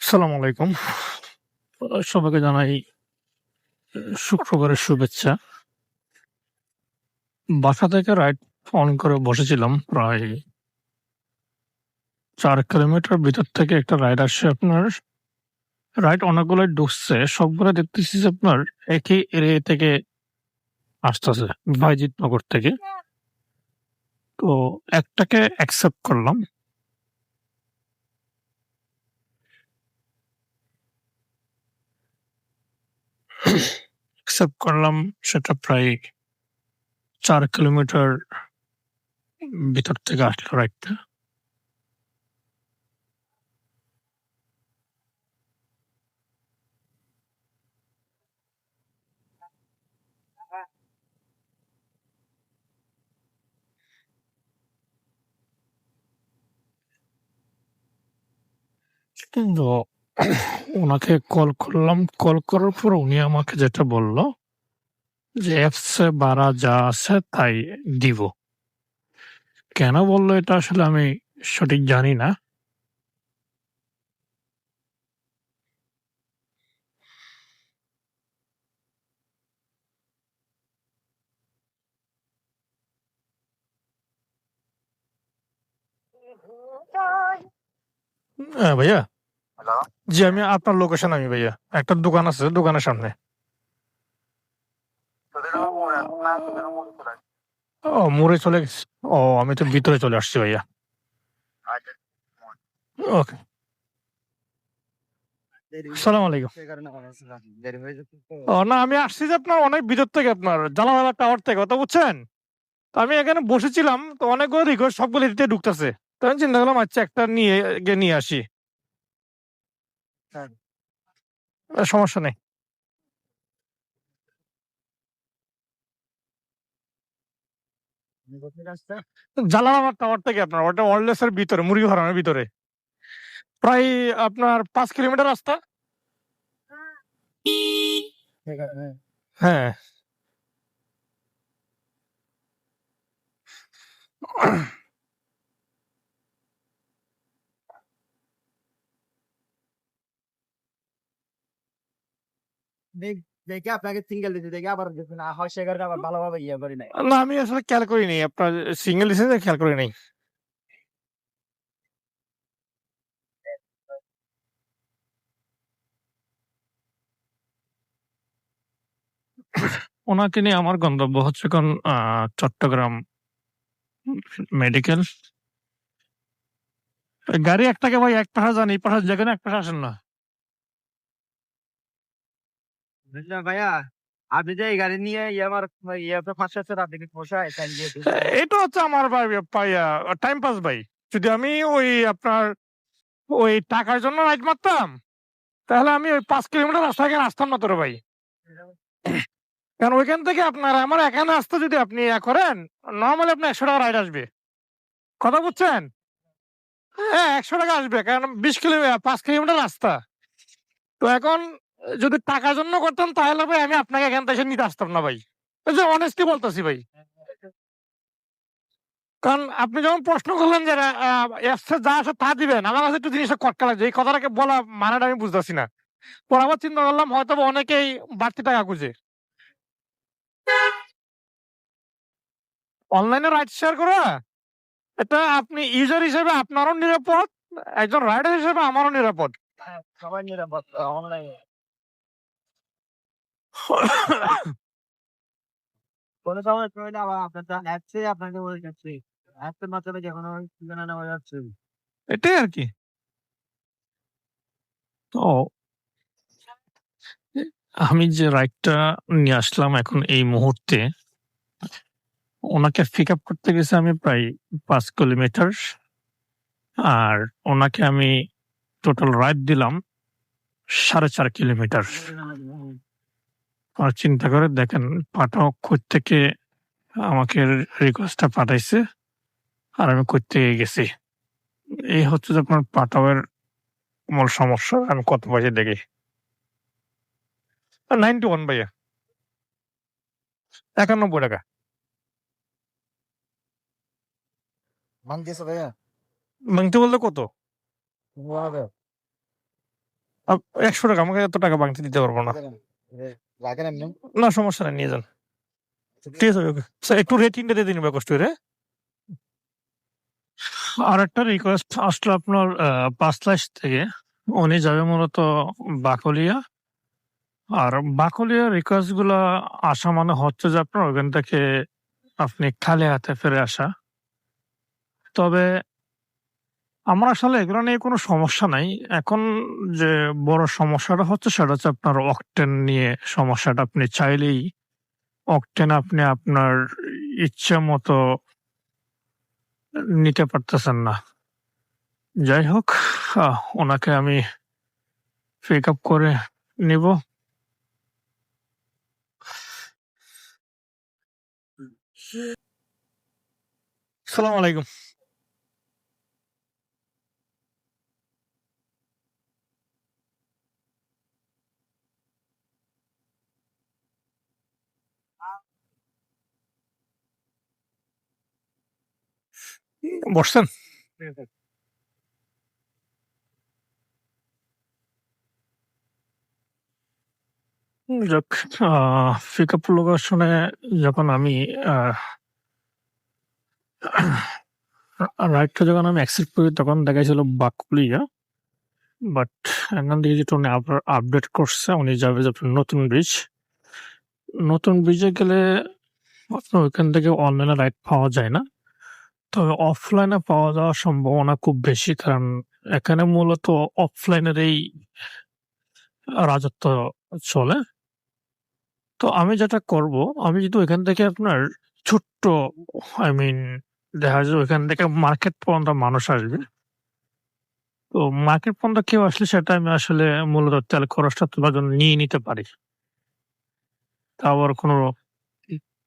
আসসালামু আলাইকুম। সবাইকে জানাই শুক্রবারের শুভেচ্ছা। বাসা থেকে রাইড অন করে বসেছিলাম। প্রায় ৪ কিলোমিটার ভিতর থেকে একটা রাইড আসছে আপনার। রাইড অনেকগুলাই ঢুকছে। সবগুলা দেখতেছি যে আপনার একই এরিয়া থেকে আসতেছে, বাইজিতনগর থেকে। তো একটাকে অ্যাকসেপ্ট করলাম। অ্যাকসেপ্ট করলাম, সেটা প্রায় ৪ কিলোমিটার ভিতর থেকে আসলো রাইডটা। কিন্তু উনাকে কল করলাম। কল করার পর উনি আমাকে যেটা বলল যে অ্যাপসে বাড়া যা আছে তাই দিব। কেন বলল এটা আসলে আমি সঠিক জানি না। হ্যাঁ ভাইয়া। হ্যালো। জি, আমি আপনার লোকেশন আমি ভাইয়া। একটা দোকান আছে, দোকানের সামনে। তোদের আমার মোড় আছে না, তোদের মোড়ে চলে আসছে। ও মোড়ে চলে গেছে। ও আমি তো ভিতরে চলে আসছি ভাইয়া। আচ্ছা, মোড়। ওকে। আসসালামু আলাইকুম। দেরি হয়ে যাচ্ছে তো। ও না, আমি আসছি যে আপনার অনেক ভিতর থেকে, আপনার জালালাবাদ টাওয়ার থেকে, কথা বুঝছেন? তো আমি এখানে বসেছিলাম, তো অনেকগুলো রিকোয়েস্ট সবগুলো এদিকে ঢুকতেছে। তো আমি চিন্তা করলাম আচ্ছা একটা নিয়ে গিয়ে নিয়ে আসি। হ্যাঁ। সমস্যা নেই। আপনি কোথায় আসছেন? জালালাবাদ টাওয়ার থেকে আপনার, ওটা ওয়ারলেস এর ভিতরে, মুরগি ফার্মের ভিতরে। প্রায় আপনার ৫ কিলোমিটার রাস্তা। ঠিক আছে। হ্যাঁ। দেখে আপনাকে সিঙ্গেল দিতে দেখে আবার যদি না হয় সেখানে আবার ভালোভাবে ইয়ে করি নাই। না, আমি আসলে খেয়াল করিনি। আপনার সিঙ্গেল ডিসিশন খেয়াল করি নাই। ওনাকে নিয়ে আমার গন্তব্য হচ্ছে এখন চট্টগ্রাম মেডিকেল। গাড়ি একটাকে ভাই এক পাশে যান, এই পাশে যেখানে এক পাশে আসেন না। বুঝলেন ভাইয়া, আপনি যে এই গাড়ি নিয়ে আমার ইয়ে পাশে আছেন, আপনি কি পোষায় টাইম দিয়ে দিন। এটা হচ্ছে আমার ভাই পাইয়া টাইম পাস ভাই। যদি আমি ওই আপনার ওই টাকার জন্য রাইড মারতাম, তাহলে আমি ওই ৫ কিলোমিটার রাস্তা এখানে আসতাম না তোর ভাই। কারণ ওইখান থেকে আপনার আমার এখানে আসতে যদি আপনি করেন, নর্মালি আপনার ১০০ টাকা রাইড আসবে, কথা বুঝছেন? হ্যাঁ, ১০০ টাকা আসবে, কারণ ২০ কিলোমিটার ৫ কিলোমিটার রাস্তা। তো এখন যদি টাকার জন্য করতাম তাহলে ভাই আমি আপনাকে এখান থেকে নিতে আসতাম না ভাই। এই যে অনেস্টলি বলতেছি ভাই। কারণ আপনি যখন প্রশ্ন করলেন যে এসছে যা আসে তা দিবেন, আমার কাছে একটু জিনিসটা খটকা লাগছে। এই কথাটাকে বলা মানেটা আমি বুঝতেছি না। পরে আবার চিন্তা করলাম হয়তো অনেকেই বাড়তি টাকা খুঁজে। অনলাইনে রাইড শেয়ার করা, এটা আপনি ইউজার হিসেবে আপনারও নিরাপদ, একজন রাইডার হিসেবে আমারও নিরাপদ। হ্যাঁ, সবাই নিরাপদ অনলাইনে। কোনো সমস্যা হলে আবার আপনার অ্যাপসে আপনাকে বলে যাচ্ছি। অ্যাপসের মাধ্যমে যেকোনো ঠিকানা নেওয়া যাচ্ছে। এটাই আর কি। তো আমি যে রাইডটা নিয়ে আসলাম এখন এই মুহূর্তে, ওনাকে পিক আপ করতে গেছি আমি প্রায় ৫ কিলোমিটার। আর ওনাকে আমি টোটাল রাইড দিলাম ৪.৫ কিলোমিটার। আর চিন্তা করে দেখেন, পাঠাও থেকে আমাকে রিকোয়েস্টটা পাঠাইছে, আর আমি থেকে গেছি। এই হচ্ছে যে আপনার পাঠাওয়ের মূল সমস্যা। আমি কত পয়সা দেখি 91 ভাইয়া, ৯১ টাকা। ভাঙতেছে ভাইয়া। ভাঙতে বললে কত? হবে 100 টাকা, আমাকে এত টাকা বাংতে দিতে পারবো না। রাখেন এমনি না সমস্যা নেই, নিয়ে যান। ঠিক আছে, ওকে স্যার, একটু রেটিংটা দিয়ে দিন কষ্ট করে। আর একটা রিকোয়েস্ট আসলে আপনার 5 লাখ থেকে উনি যাবে মূলত বাকলিয়া। আর বাকলিয়া রিকোয়েস্ট গুলা আসা মানে হচ্ছে যে আপনার ওখান থেকে আপনি খালি হাতে ফিরে আসা। তবে আমার আসলে এগুলো নিয়ে কোনো সমস্যা নাই। এখন যে বড় সমস্যাটা হচ্ছে সেটা হচ্ছে আপনার অকটেন নিয়ে সমস্যাটা। আপনি চাইলেই অকটেন আপনি আপনার ইচ্ছে মতো নিতে পারতেছেন না। যাই হোক, ওনাকে আমি পিক আপ করে নিব। সালাম আলাইকুম। বসছেন? যাক, পিক আপ লোকেশনে যখন আমি রাইডটা যখন আমি অ্যাকসেপ্ট করি তখন দেখাইছিল বাকলিয়া, বাট এখান থেকে যেটা উনি আপডেট করছে উনি যাবে যে আপনার নতুন ব্রিজ। নতুন ব্রিজে গেলে আপনার ওইখান থেকে অনলাইনে রাইড পাওয়া যায় না, তবে অফলাইনে পাওয়া যাওয়ার সম্ভাবনা খুব বেশি, কারণ এখানে মূলত অফলাইনের এই রাজত্ব চলে। তো আমি যেটা করব, আমি যদি ওইখান থেকে আপনার ছোট্ট, আই মিন দেখা যায় ওইখান থেকে মার্কেট পর্যন্ত মানুষ আসবে। তো মার্কেট পর্যন্ত কেউ আসলে সেটা আমি আসলে মূলত তেল খরচটা তোলার জন্য নিয়ে নিতে পারি। তা আবার কোনো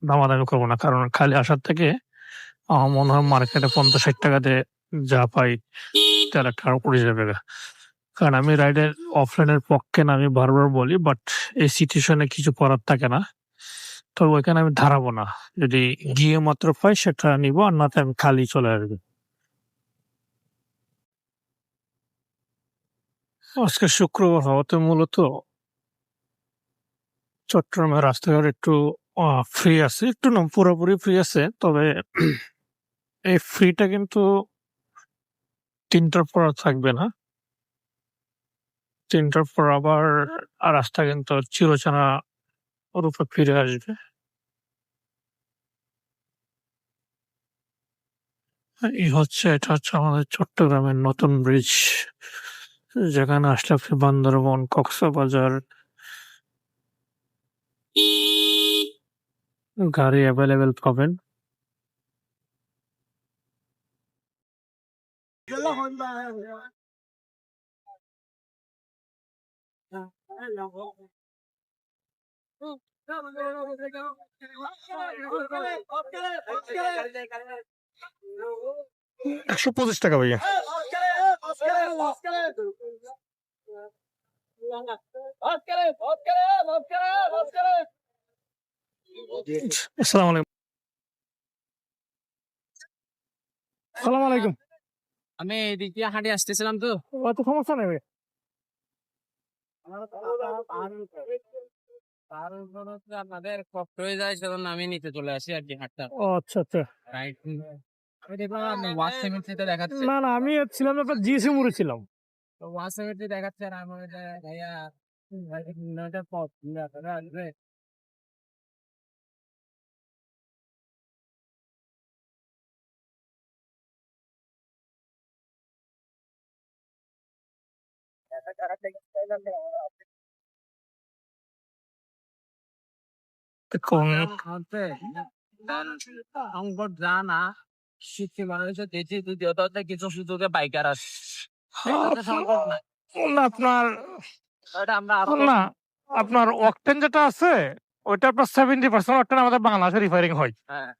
দামাদামি করবো না, কারণ খালি আসার থেকে আমার মনে হয় মার্কেটে 50-60 টাকা দিয়ে যা পাই তেল একটা পড়ে যাবে গা। কারণ আমি রাইডের অফলাইনের পক্ষে না, আমি বারবার বলি, বাট এই সিচুয়েশনে কিছু করার থাকে না। তবে ওইখানে আমি দাঁড়াবো না, যদি গিয়ে মাত্র পাই সেটা নিব, আর নাতে আমি খালি চলে আসবো। আজকে শুক্রবার হওয়াতে মূলত চট্টগ্রামের রাস্তাঘাট একটু ফ্রি আছে, একটু না পুরোপুরি ফ্রি আছে। তবে এই ফ্রিটা কিন্তু 3টার পর আর থাকবে না। 3টার পর আবার রাস্তা কিন্তু চিরচেনা রূপে ফিরে আসবে। এটা হচ্ছে আমাদের চট্টগ্রামের নতুন ব্রিজ, যেখানে আসলে আপনি বান্দরবন, কক্সবাজার গাড়ি অ্যাভেলেবেল পাবেন। ৳125 ভাইয়া। আসসালামু আলাইকুম। সালাম আলাইকুম। আমি এদিক দিয়ে হাঁটে আসতেছিলাম তো। অত সমস্যা নেই ভাই। তার উপর হচ্ছে আপনাদের কষ্ট হয়ে যায়, সেজন্য আমি নিতে চলে আসি আর কি হাঁটতে। ও আচ্ছা আচ্ছা। রাইট, আমি দেখলাম আপনি ওয়াচ সেভেন্টিতে দেখাচ্ছে। না না, আমি ছিলাম আপনার জিএসএ মোড়ে ছিলাম। তো ওয়াচ সেভেন্টি দেখাচ্ছে আর আমি ভাইয়া নয়টার পর আসবে। কোন হচ্ছে অঙ্ক জানা শিখতে মানুষের দেখছি দ্বিতীয়ত হচ্ছে কিছু সুযোগে বাইকার আছে, এটা সম্ভব না। না আপনার এটা আমরা আরো না, আপনার অকটেন যেটা আছে ওইটা আপনার 70% অকটেন আমাদের বাংলাদেশে রিফাইরিং হয়। হ্যাঁ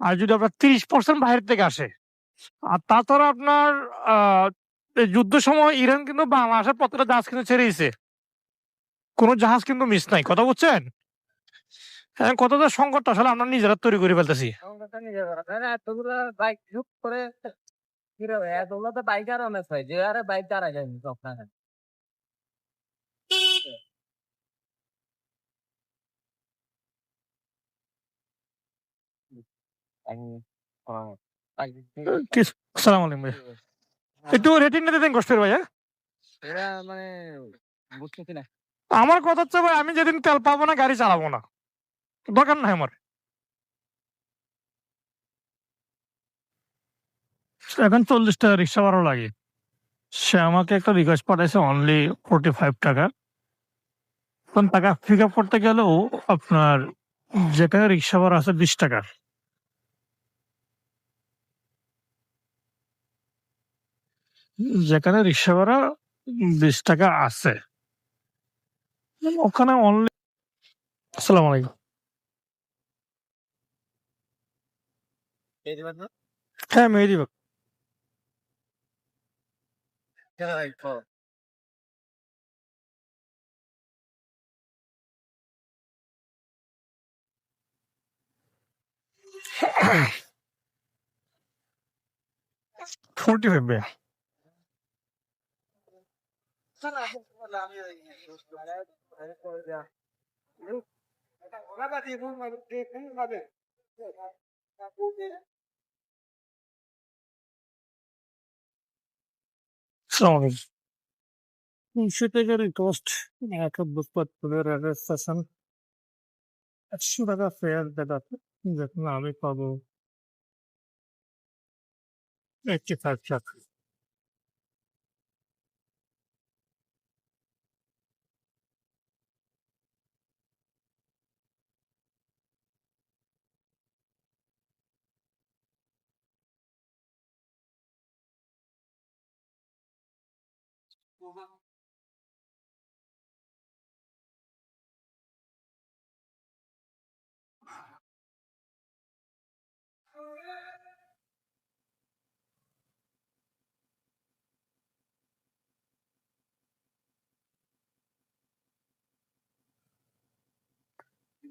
আর যদি আপনার 30% বাইরে থেকে আসে। আর তাছাড়া আপনার এই যুদ্ধের সময় ইরান কিন্তু বাংলাদেশের প্রত্যেকটা জাহাজ কিন্তু ছেড়ে দিয়েছে, কোনো জাহাজ কিন্তু মিস নাই। কথা বুঝছেন? হ্যাঁ, কতটা সংকট আসলে আমরা নিজেরা তৈরি করে ফেলতেছি। অঙ্কটা নিজে করা তাই না? এতগুলো বাইক ঝুপ করে এতগুলো তো বাইক আর অনেক হয় যে আরে বাইক দাঁড়ায় যায় আপনার আসসালামু আলাইকুম ভাই। একটু রেটিংটা দিতেন কষ্টের ভাই, হ্যাঁ? এটা মানে বুঝতেছি না। আমার কথা হচ্ছে ভাই, আমি যেদিন তেল পাবো না গাড়ি চালাবো না, দরকার নাই আমার। এখন 40 টাকা রিক্সা ভাড়া লাগে। সে আমাকে একটা রিকোয়েস্ট পাঠাইছে অনলি 45 টাকা। এখন টাকা পিক আপ করতে গেলেও আপনার যেখানে রিক্সা ভাড়া আছে 20 টাকা, যেখানে রিক্সা ভাড়া 20 টাকা আছে ওখানে অনলি। আসসালামু আলাইকুম। এই দিবেন না? হ্যাঁ, মেহেদি বাগ। হ্যাঁ, কও। ফোর্টি ফাইভ ভাই। আসসালামু আলাইকুম। 300 টাকা রিকোয়েস্ট, একটা বুকপাত্রের রেজিস্ট্রেশন, 100 টাকা ফেয়ার দেখাচ্ছে, যেখানে আমি পাবো 85 টাকা।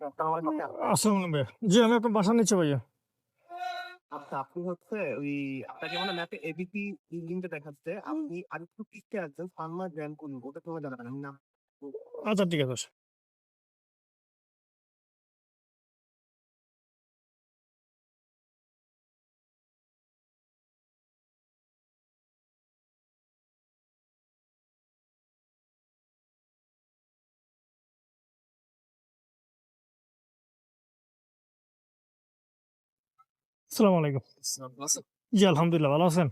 আসসালামু আলাইকুম ভাইয়া। জি, আমি আপনার বাসা নিচ্ছি ভাইয়া। আচ্ছা, আপনি হচ্ছে ওই আপনাকে মানে ম্যাপে এবিপি লিংকটা দেখাচ্ছে। আপনি আরেকটু পিছতে আসবেন, ফার্মার গ্র্যান্ড কোন ওটা তোমার জায়গাটা আমি নাম আচ্ছা, ঠিক আছে। আসসালামু আলাইকুম। জি, আলহামদুলিল্লাহ, ভালো আছেন?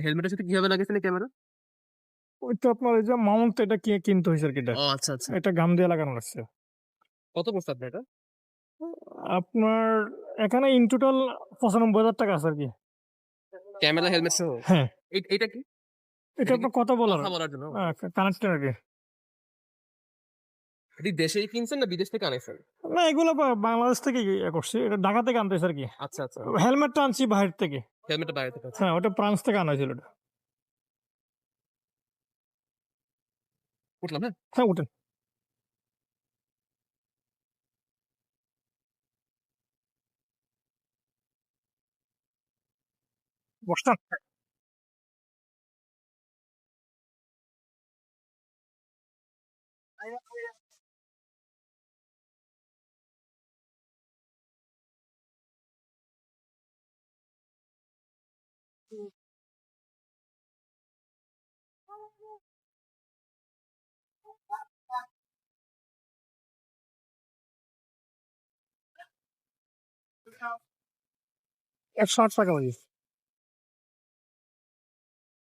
হেলমেটের সাথে কিভাবে লাগাইছেন ক্যামেরা? ওই তো আপনার এই যে মাউন্ট, এটা কি কিনতে হয়েছে আর কি, এটা ও আচ্ছা আচ্ছা। এটা গাম দিয়ে লাগানো লাগছে। কত পড়ছে আপনার এটা? আপনার এখানে ইন টোটাল 95,000 টাকা আছে আর কি। ক্যামেরা হেলমেট সহ? হ্যাঁ, এটা কি? এটা এটা কি আপনার কথা বলার কথা বলার জন্য? কানেক্টেড আর কি। এটি দেশেই কিনছেন না বিদেশ থেকে আনাইছেন? না, এগুলো বাংলাদেশ থেকে ইয়ে করছি, এটা ঢাকা থেকে আনতেছে আর কি। আচ্ছা আচ্ছা। হেলমেটটা আনছি বাইরে থেকে। হেলমেটটা বাইরে থেকে আছে। হ্যাঁ, ওটা ফ্রান্স থেকে আনা হয়েছিল ওটা। উঠলাম, হ্যাঁ? হ্যাঁ, ওটা বসতাম। 108 টাকা হয়েছে।